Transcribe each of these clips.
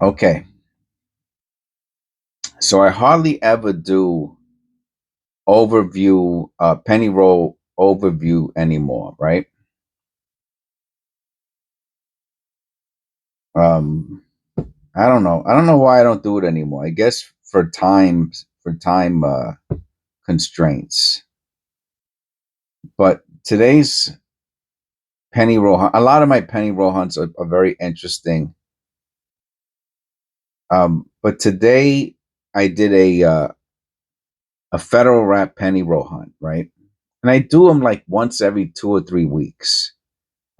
Okay, so I hardly ever do overview, penny roll overview anymore, right? Um, I don't know. I don't know why I don't do it anymore. I guess for time constraints. But today's penny roll, a lot of my penny roll hunts are very interesting. But today I did a federal rap penny roll hunt, right? And I do them like once every 2 or 3 weeks.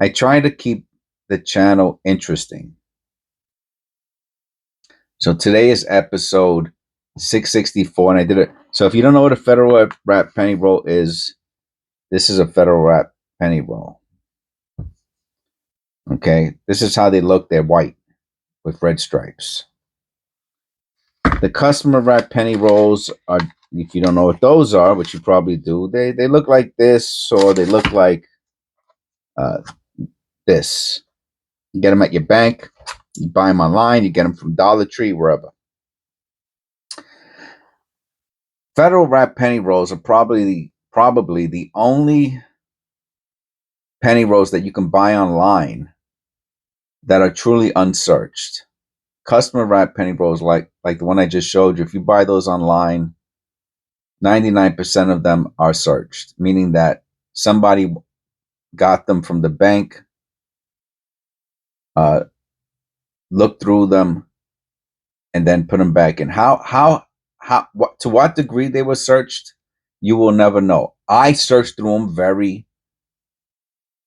I try to keep the channel interesting. So today is episode 664, and I did it. So if you don't know what a federal rap penny roll is, this is a federal rap penny roll. Okay, this is how they look. They're white with red stripes. The customer wrap penny rolls are, if you don't know what those are, which you probably do, they look like this, or they look like uh, this. You get them at your bank, you buy them online, you get them from Dollar Tree, wherever. Federal wrap penny rolls are probably the only penny rolls that you can buy online that are truly unsearched. Customer wrap penny rolls, like the one I just showed you, if you buy those online, 99% of them are searched, meaning that somebody got them from the bank, uh, looked through them, and then put them back in. To what degree they were searched, you will never know. I searched through them very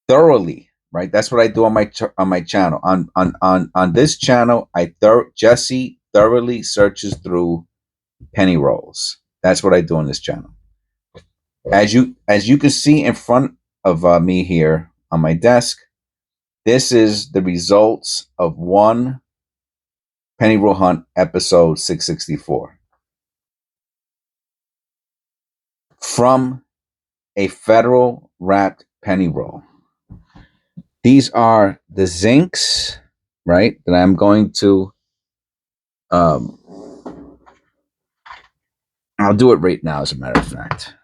thoroughly, right? That's what I do on my channel. On this channel, Jesse thoroughly searches through penny rolls. That's what I do on this channel. As you can see in front of me here on my desk, this is the results of one penny roll hunt, episode 664, from a federal wrapped penny roll. These are the zincs, right? That I'm going to. Um, I'll do it right now, as a matter of fact.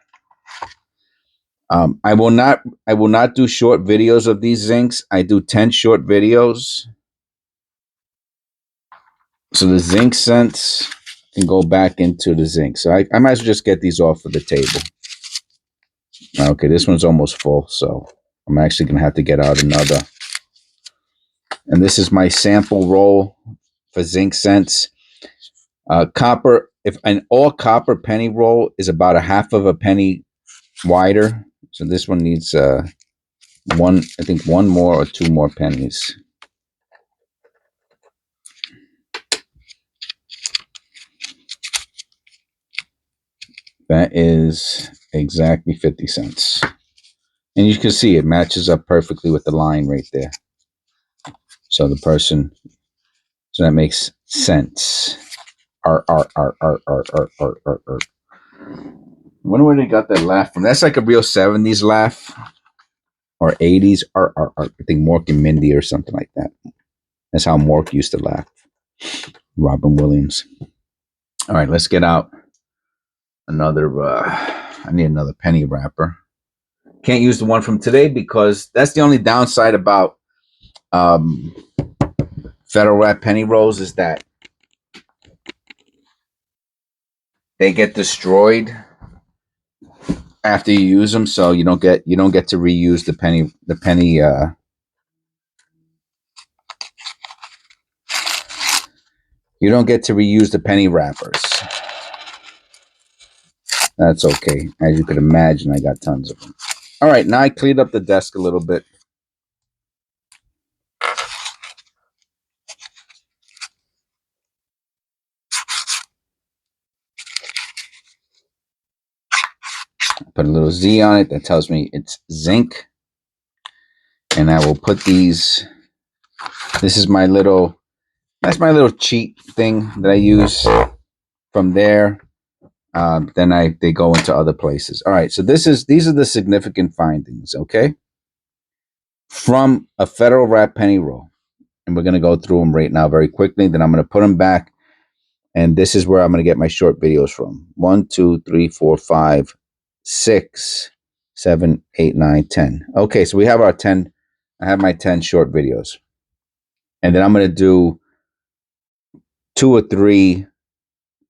I will not. I will not do short videos of these zincs. I do 10 short videos. So the zinc scents can go back into the zinc. So I might as well just get these off of the table. Okay, this one's almost full, so I'm actually gonna have to get out another. And this is my sample roll for zinc scents. Copper. If an all copper penny roll is about a half of a penny wider, so this one needs one. I think one more or two more pennies. That is exactly 50 cents. And you can see it matches up perfectly with the line right there. So that makes sense. R. I wonder where they got that laugh from. That's like a real 70s laugh or 80s. I think Mork and Mindy or something like that. That's how Mork used to laugh. Robin Williams. All right, let's get out another. I need another penny wrapper. Can't use the one from today because that's the only downside about federal wrap penny rolls, is that they get destroyed after you use them, so you don't get to reuse the penny you don't get to reuse the penny wrappers. That's okay. As you can imagine, I got tons of them. All right, now I cleaned up the desk a little bit. Put a little Z on it that tells me it's zinc. And I will put these. This is my little. That's my little cheat thing that I use. From there, then they go into other places. All right. So these are the significant findings. Okay. From a federal wrap penny roll, and we're going to go through them right now very quickly. Then I'm going to put them back, and this is where I'm going to get my short videos from. 1, 2, 3, 4, 5, 6, 7, 8, 9, 10. Okay, so we have our 10. I have my 10 short videos, and then I'm going to do 2 or 3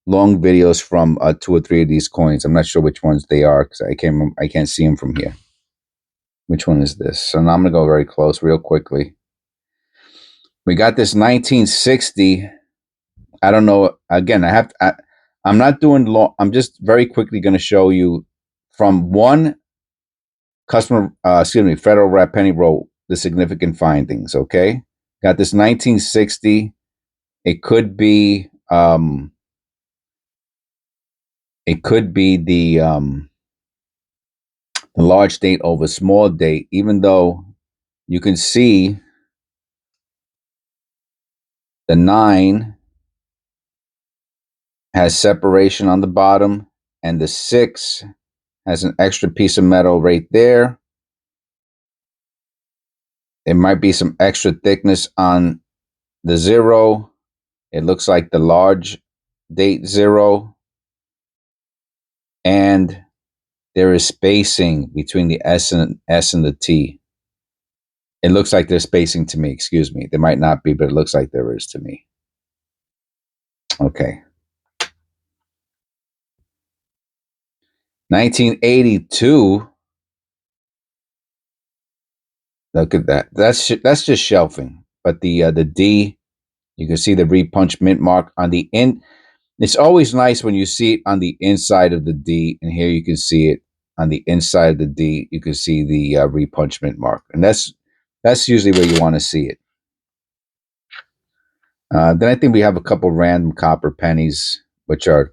long videos from 2 or 3 of these coins. I'm not sure which ones they are because I can't see them from here. Which one is this? So now I'm gonna go very close, real quickly. We got this 1960. I don't know. Again, I'm not doing long. I'm just very quickly going to show you from one Federal Wrap penny roll, the significant findings. Okay, got this 1960. It could be the large date over small date, even though you can see the 9 has separation on the bottom, and the 6 has an extra piece of metal right there. There might be some extra thickness on the 0. It looks like the large date 0. And there is spacing between the S and the T. It looks like there's spacing to me, excuse me. There might not be, but it looks like there is to me. Okay. 1982. Look at that. That's just shelving. But the D, you can see the repunch mint mark on the end. It's always nice when you see it on the inside of the D, and here you can see it on the inside of the D. You can see the repunch mint mark, and that's usually where you want to see it. Then I think we have a couple random copper pennies, which are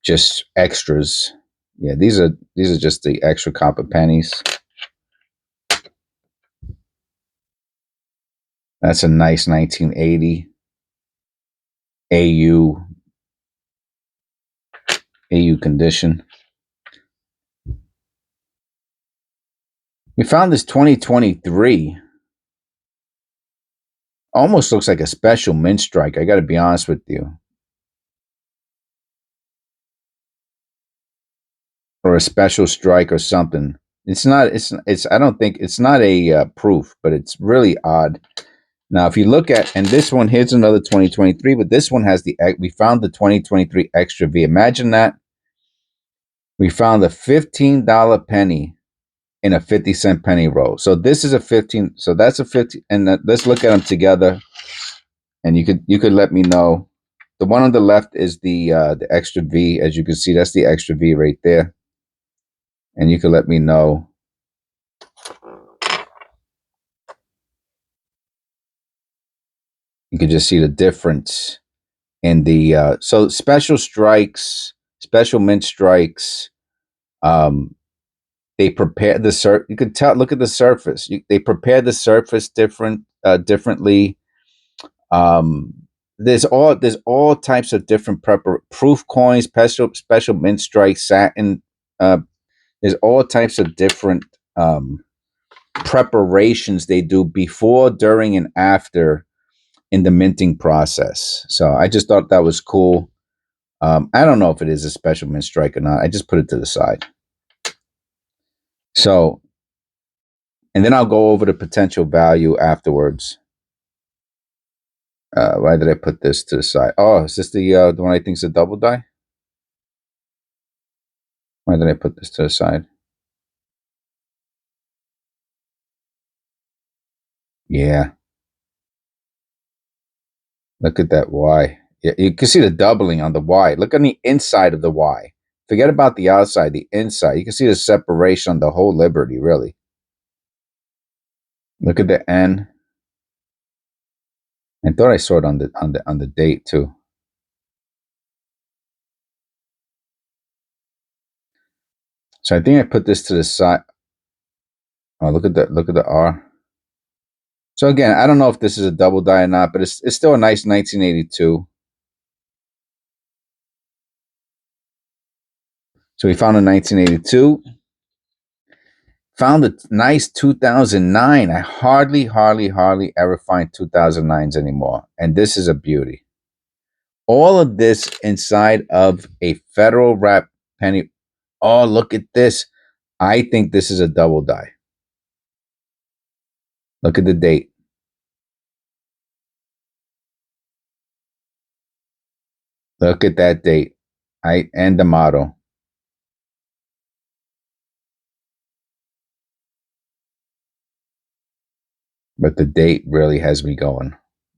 just extras. Yeah, these are just the extra copper pennies. That's a nice 1980 AU condition. We found this 2023. Almost looks like a special mint strike. I got to be honest with you. Or a special strike or something. It's not. I don't think it's not a proof, but it's really odd. Now, if you look at, and this one, here's another 2023, but this one has we found the 2023 extra V. Imagine that. We found a $15 penny in a 50-cent penny roll. So this is a 15. So that's a 50. And let's look at them together. And you could let me know. The one on the left is the extra V. As you can see, that's the extra V right there. And you can let me know. You can just see the difference in the so special strikes, special mint strikes. They prepare the you could tell. Look at the surface. They prepare the surface differently. There's all types of different proof coins, special mint strikes, satin. There's all types of different preparations they do before, during, and after in the minting process. So I just thought that was cool. I don't know if it is a special mint strike or not. I just put it to the side. So, and then I'll go over the potential value afterwards. Why did I put this to the side? Oh, is this the one I think is a double die? Why did I put this to the side? Yeah. Look at that Y. Yeah, you can see the doubling on the Y. Look on the inside of the Y. Forget about the outside, the inside. You can see the separation on the whole Liberty, really. Look at the N. I thought I saw it on the date too. So I think I put this to the side. Oh, look at the R. So again, I don't know if this is a double die or not, but it's still a nice 1982. So we found a 1982. Found a nice 2009. I hardly ever find 2009s anymore. And this is a beauty. All of this inside of a federal wrap penny. Oh, look at this. I think this is a double die. Look at the date. Look at that date. And the motto. But the date really has me going.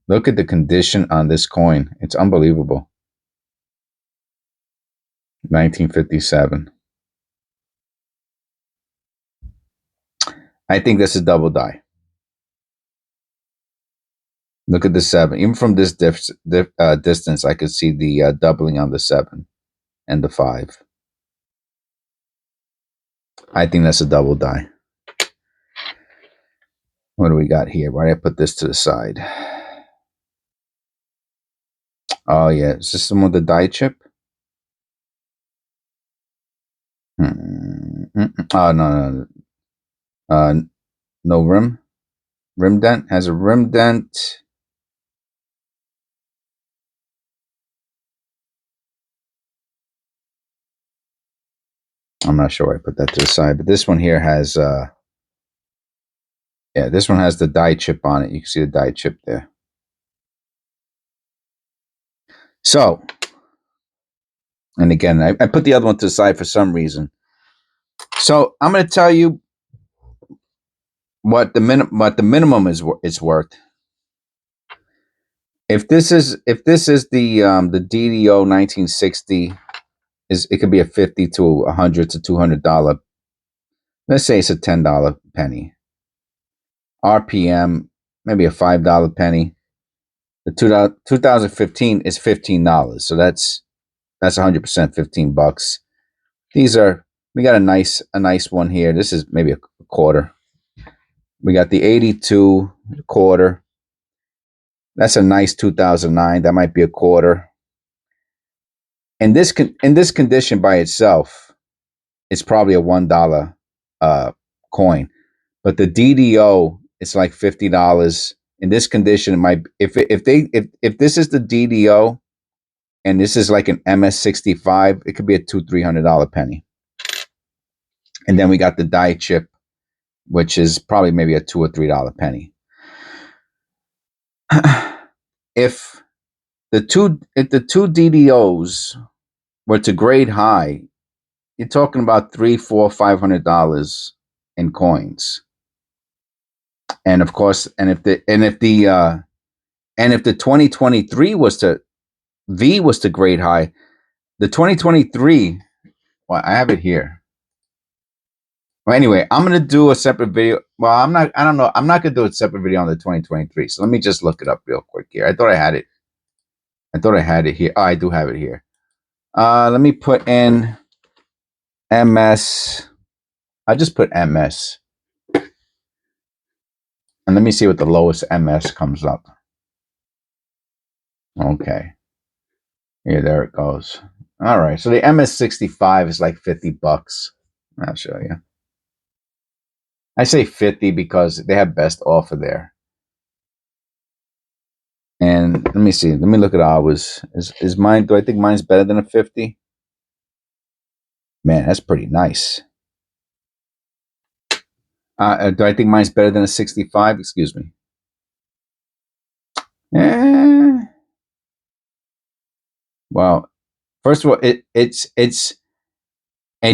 Look at the condition on this coin. It's unbelievable. 1957. I think this is double die. Look at the 7. Even from this distance, I could see the doubling on the 7 and the 5. I think that's a double die. What do we got here? Why did I put this to the side? Oh, yeah. Is this some of the die chip? Oh, no. No rim. Rim dent. Has a rim dent. I'm not sure why I put that to the side, but this one here has, yeah, this one has the die chip on it. You can see the die chip there. So, and again, I put the other one to the side for some reason. So I'm going to tell you what the minimum is worth. If this is the DDO 1960, it could be a $50 to $100 to $200. Let's say it's a $10 penny. RPM, maybe a $5 penny. The 2015 is $15, so that's 100% $15. We got a nice one here. This is maybe a quarter. We got the 82 quarter. That's a nice 2009. That might be a quarter. In this condition by itself, it's probably a $1 coin. But the DDO, it's like $50. In this condition, it might if this is the DDO and this is like an MS65, it could be a $200-300 penny. And then we got the die chip, which is probably maybe a $2 or $3 penny. If the two DDOs were to grade high, you're talking about $300, $400, $500 in coins. And of course, and if the 2023 was to grade high, the 2023, well, I have it here. Well, anyway, I'm gonna do a separate video. Well, I don't know. I'm not gonna do a separate video on the 2023. So let me just look it up real quick here. I thought I had it here. Oh, I do have it here. Let me put in MS. I just put MS. And let me see what the lowest MS comes up. Okay. Yeah, there it goes. All right. So the MS65 is like $50. I'll show you. I say 50 because they have best offer there. And let me see. Let me look at ours. Is mine? Do I think mine's better than a 50? Man, that's pretty nice. Do I think mine's better than a 65? Excuse me. Well, first of all, it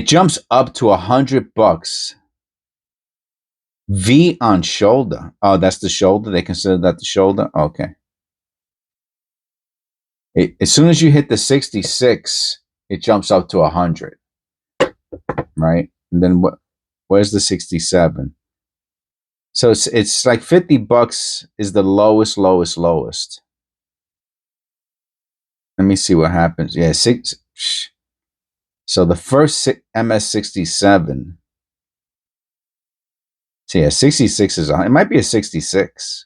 jumps up to $100. V on shoulder. Oh, that's the shoulder. They consider that the shoulder. Okay. As soon as you hit the 66, it jumps up to 100. Right, and then where's the 67? So it's like $50 is the lowest. Let me see what happens. Yeah, so the first MS67. So yeah, 66 is it might be a 66.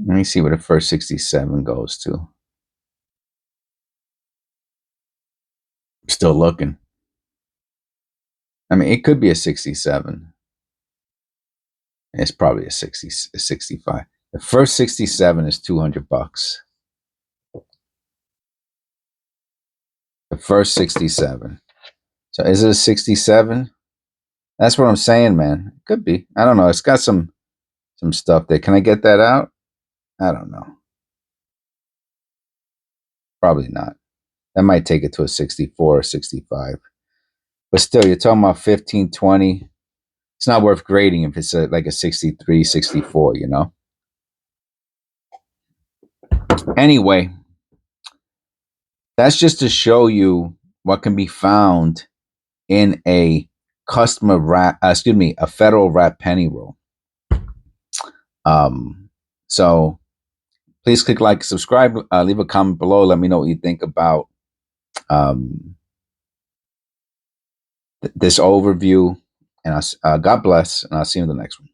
Let me see where the first 67 goes to. Still looking. I mean, it could be a 67. It's probably a 65. The first 67 is $200. The first 67. So is it a 67? That's what I'm saying, man. It could be. I don't know. It's got some stuff there. Can I get that out? I don't know. Probably not. That might take it to a 64 or 65. But still, you're talking about 15, 20. It's not worth grading if it's like a 63, 64, you know? Anyway, that's just to show you what can be found in a a federal wrap penny roll. So please click like, subscribe, leave a comment below. Let me know what you think about this overview. And God bless, and I'll see you in the next one.